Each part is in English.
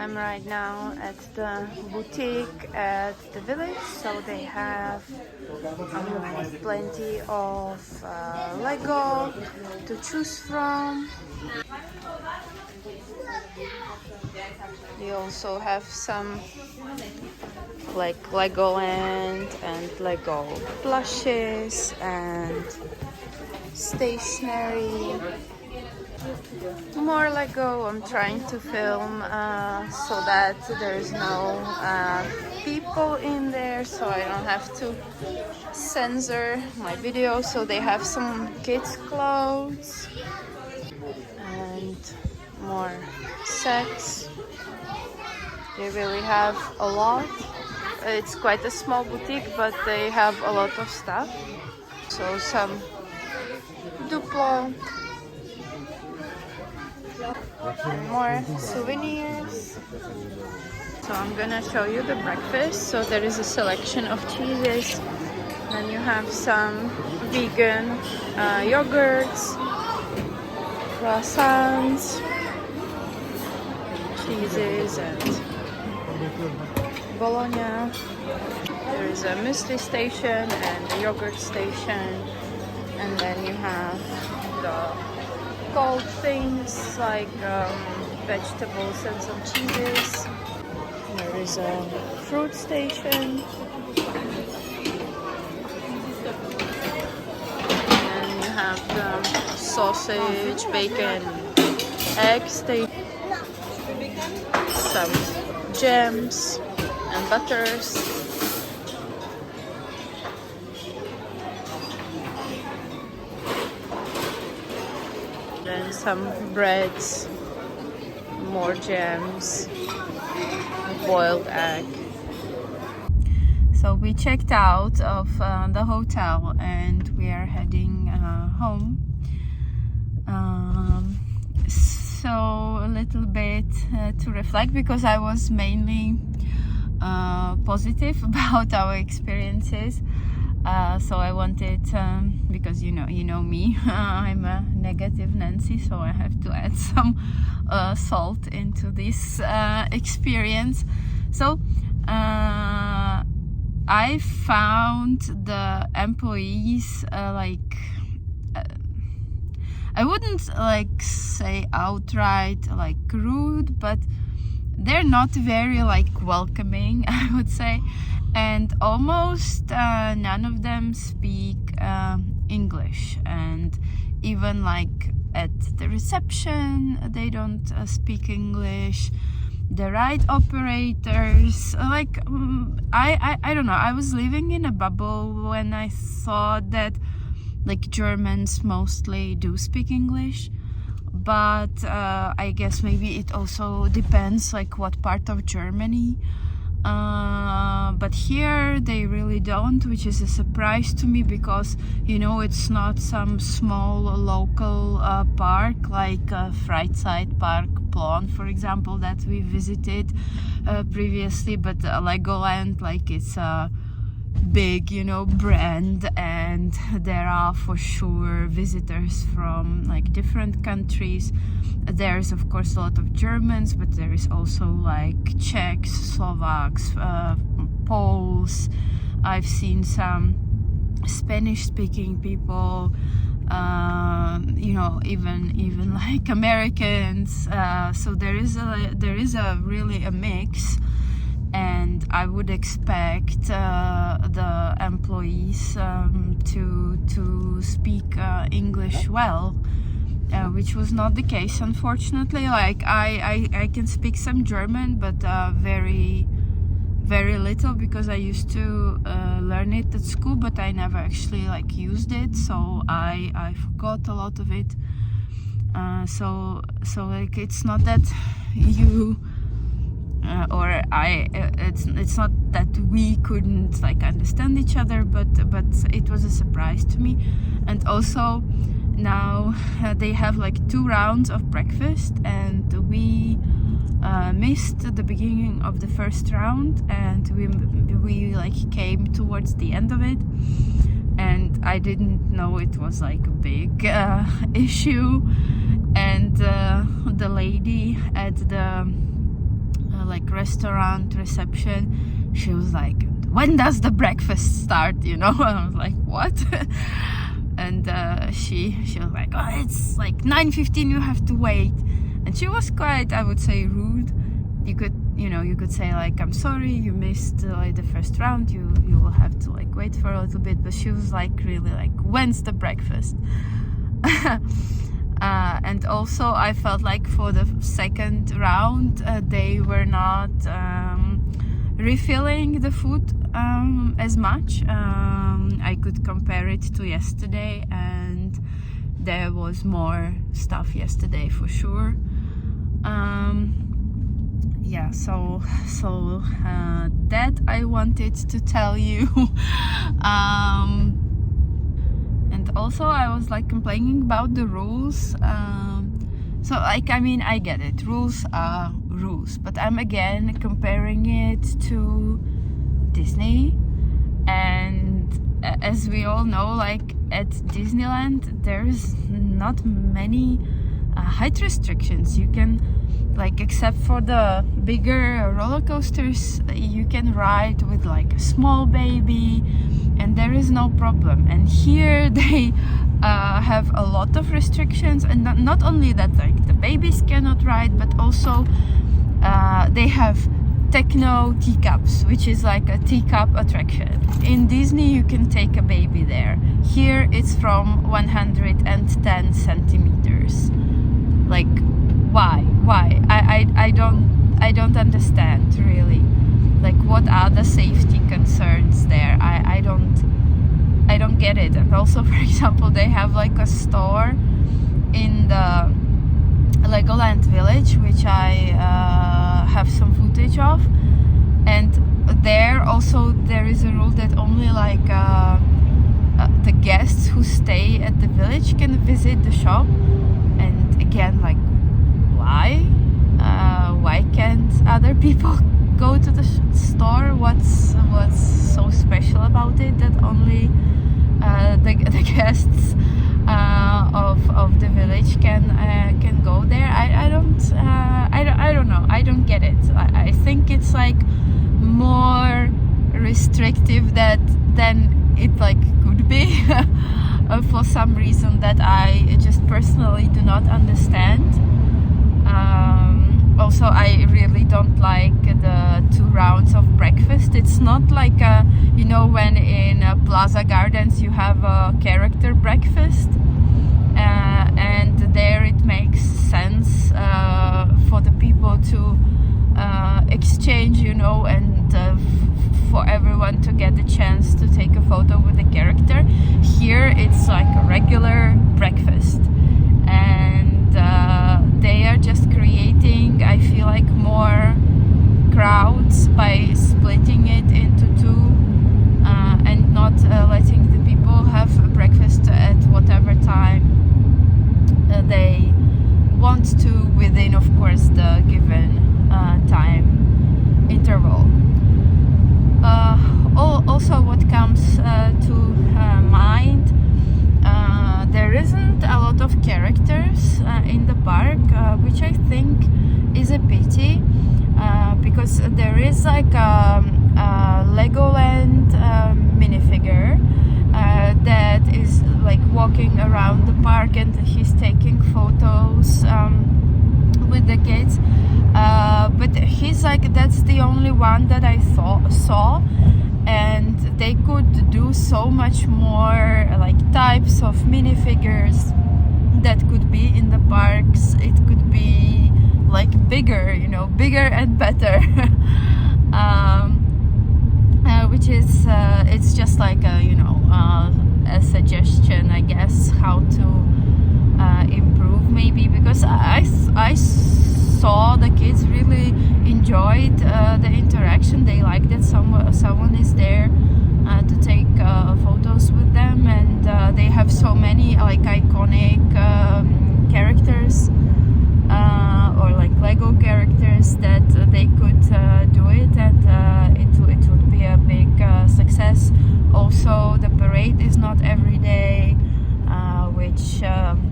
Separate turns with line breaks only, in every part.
I'm right now at the boutique at the village, so they have plenty of Lego to choose from. They also have some like Legoland and Lego plushes and stationery. More Lego. I'm trying to film so that there's no people in there, so I don't have to censor my video. So they have some kids' clothes and more sets. They really have a lot. It's quite a small boutique, but they have a lot of stuff. So some Duplo. More souvenirs. So I'm gonna show you the breakfast. So there is a selection of cheeses. Then you have some vegan yogurts, croissants, cheeses, and bologna. There is a muesli station and a yogurt station, and then you have the cold things like vegetables and some cheeses. There is a fruit station. And you have the sausage, bacon, egg station. Some jams and butters. Then some breads, more jams, boiled egg. So we checked out of the hotel and we are heading home. So a little bit to reflect, because I was mainly positive about our experiences. So I wanted, because you know me, I'm a negative Nancy, so I have to add some salt into this experience. So I found the employees I wouldn't say outright rude, but they're not very welcoming, I would say. And almost none of them speak English, and even at the reception they don't speak English. The ride operators, I don't know, I was living in a bubble when I thought that Germans mostly do speak English, but I guess maybe it also depends what part of Germany. But here they really don't, which is a surprise to me, because it's not some small local park like Freizeit Park Plon, for example, that we visited previously, but Legoland, it's a big brand, and there are for sure visitors from different countries. There's of course a lot of Germans, but there is also Czechs, Slovaks, Poles. I've seen some Spanish speaking people, even Americans. So there is a really a mix. And I would expect the employees to speak English well, which was not the case, unfortunately. I can speak some German, but very, very little, because I used to learn it at school, but I never actually used it, so I forgot a lot of it. So it's not that you. It's not that we couldn't understand each other, but it was a surprise to me. And also now they have 2 rounds of breakfast, and we missed the beginning of the first round, and we came towards the end of it, and I didn't know it was a big issue. And the lady at the restaurant reception, she was like, when does the breakfast start, you know? And I was like, what? And she was like, oh, it's like 9:15, you have to wait. And she was quite, I would say, rude. You could say like, I'm sorry, you missed like the first round, you will have to like wait for a little bit. But she was like really like, when's the breakfast? And also I felt like for the second round they were not refilling the food as much. I could compare it to yesterday, and there was more stuff yesterday for sure. Yeah, so that I wanted to tell you. And also I was like complaining about the rules. So like, I mean, I get it, rules are rules, but I'm again comparing it to Disney. And as we all know, like at Disneyland there's not many height restrictions. You can, like, except for the bigger roller coasters, you can ride with like a small baby and there is no problem. And here they have a lot of restrictions, and not only that, like the babies cannot ride, but also they have techno teacups, which is like a teacup attraction. In Disney you can take a baby there. Here it's from 110 centimeters. Like, why? I don't understand really. Like, what are the safety concerns there? I don't get it. And also, for example, they have like a store in the Legoland Village, which I have some footage of, and there also there is a rule that only like the guests who stay at the village can visit the shop. And again, like, why can't other people go to the store? What's so special about it that only the guests of the village can go there? I don't know. I don't get it. I think it's like more restrictive than it like could be for some reason that I just personally do not understand. Also, I really don't like the 2 rounds of breakfast. It's not like when in Plaza Gardens you have a character breakfast, and there it makes sense for the people to exchange, and for everyone to get the chance to take a photo with the character. Here it's like a regular breakfast, and they are just creating, I feel like, more crowds by splitting it into 2 and not letting the people have breakfast at whatever time they want to, within, of course, the given time interval. Also, what comes to mind, there isn't a lot of characters in the park, which I think is a pity, because there is like a Legoland minifigure that is like walking around the park, and he's taking photos with the kids, but he's like, that's the only one that I saw, and they could do so much more like types of minifigures that could be in the parks. It could be like bigger and better. Which is it's just like a suggestion, I guess, how to improve maybe, because I saw the kids really enjoyed the interaction. They like that someone is there to take photos with them, and they have so many like iconic characters or like Lego characters that they could do it, and it would be a big success. Also, the parade is not every day, which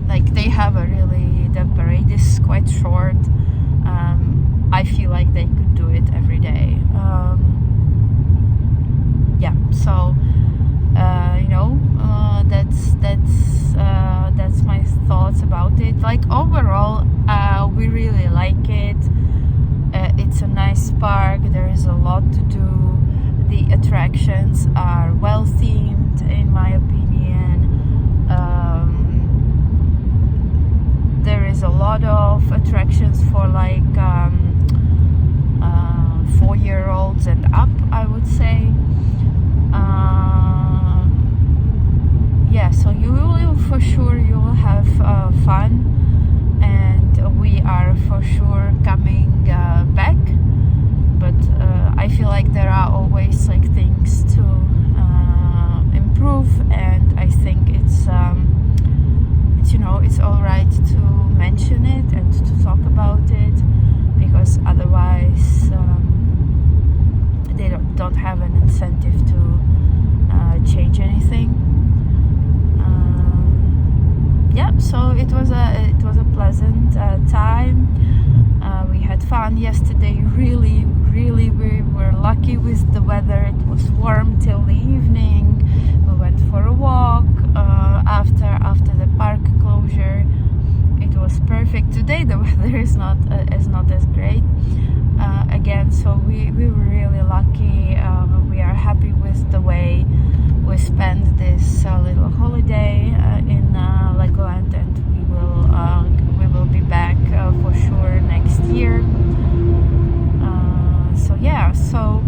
like they have the parade is quite short. I feel like they could do it So that's my thoughts about it. Like overall, we really like it. It's a nice park. There is a lot to do. The attractions are well themed, in my opinion. There is a lot of attractions for like 4-year-olds and up, I would say. So you will for sure have fun, and we are for sure coming back. But I feel like there are always like things to improve, and I think it's it's all right to mention it and to talk about it, because otherwise they don't have an incentive to change anything. So it was a pleasant time. We had fun yesterday. Really, we were lucky with the weather. It was warm till the evening. We went for a walk after the park closure. It was perfect. Today the weather is not as great again. So we were really lucky. We are happy with the way we spent this little holiday in Legoland, and we will be back for sure next year. So